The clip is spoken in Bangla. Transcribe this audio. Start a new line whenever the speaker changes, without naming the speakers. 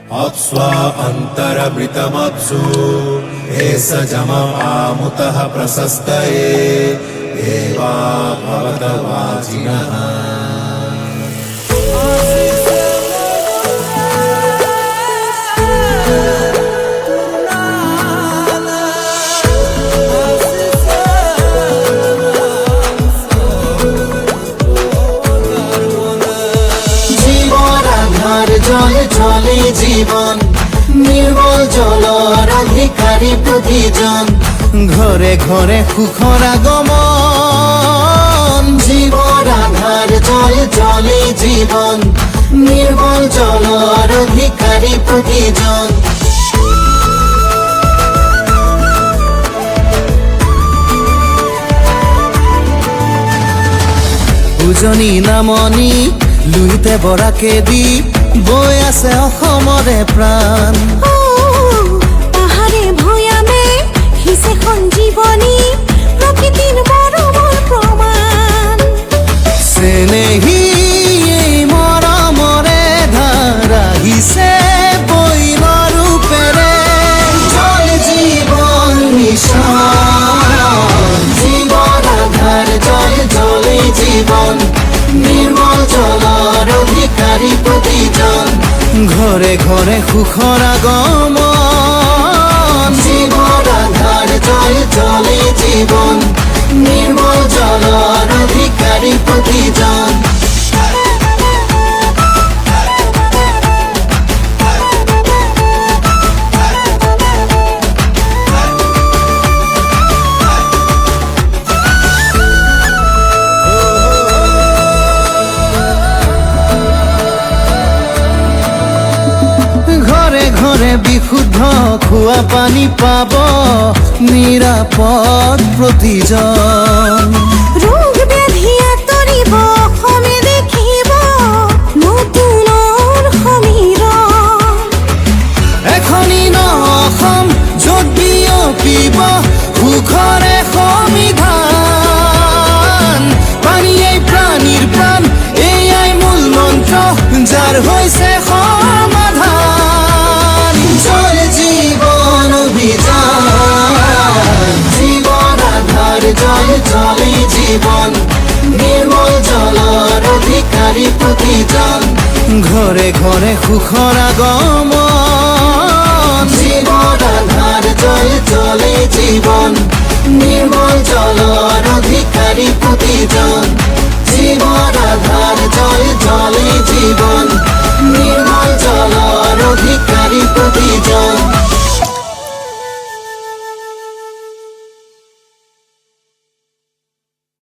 अप्स्वा अन्तरमृतमप्सु एष जमपामुतः प्रशस्तये देवा भवतवाचिनः।
জলে চলে জীবন, নির্মল জলর অধিকারী প্রতিজন। ঘরে ঘরে সুখর আগমন, জীবন আধার জলে চলে জীবন, নির্মল জলর অধিকারী প্রতিজন। উজনি নামনি লুইতে বৰাকে দি বৈ আছে অসমৰে প্ৰাণ।
পাহাৰে ভৈয়ামে হিছে সঞ্জীৱনী, প্ৰকৃতিৰ মৰমৰ প্ৰমাণ।
চেনেহী এই মৰমৰে ধাৰা আহিছে বৈন ৰূপেৰে। জল জীৱন মিছন, জীৱন আধাৰ জল জলে জীবন, নির্মল জলর অধিকারী প্রতিজন। ঘরে ঘরে সুখর আগমন, জীবন আধার জল জলে জীবন, নির্মল জলর অধিকারী প্রতিজন। ঘরে বিশুদ্ধ খোৱা পানী পাব, নিৰাপদ প্ৰতিজন।
ৰোগ ব্যাধি আঁতৰিব, অসমে দেখিব নতুনৰ সমীৰণ।
এখনি ন অসম য'ত বিয়পিব সুখৰে সমিধান। পানীয়েই প্ৰাণীৰ প্ৰাণ, এয়াই মূল মন্ত্ৰ যাৰ হৈছে সমাধান। জল জীবন অভিযান, জীবন আধার জল চলে জীবন, নির্মল জলর অধিকারী প্রতিজন। ঘরে ঘরে সুখর আগমন, জীবন আধার জল চলে জীবন, নির্মল জলর অধিকারী প্রতিজন।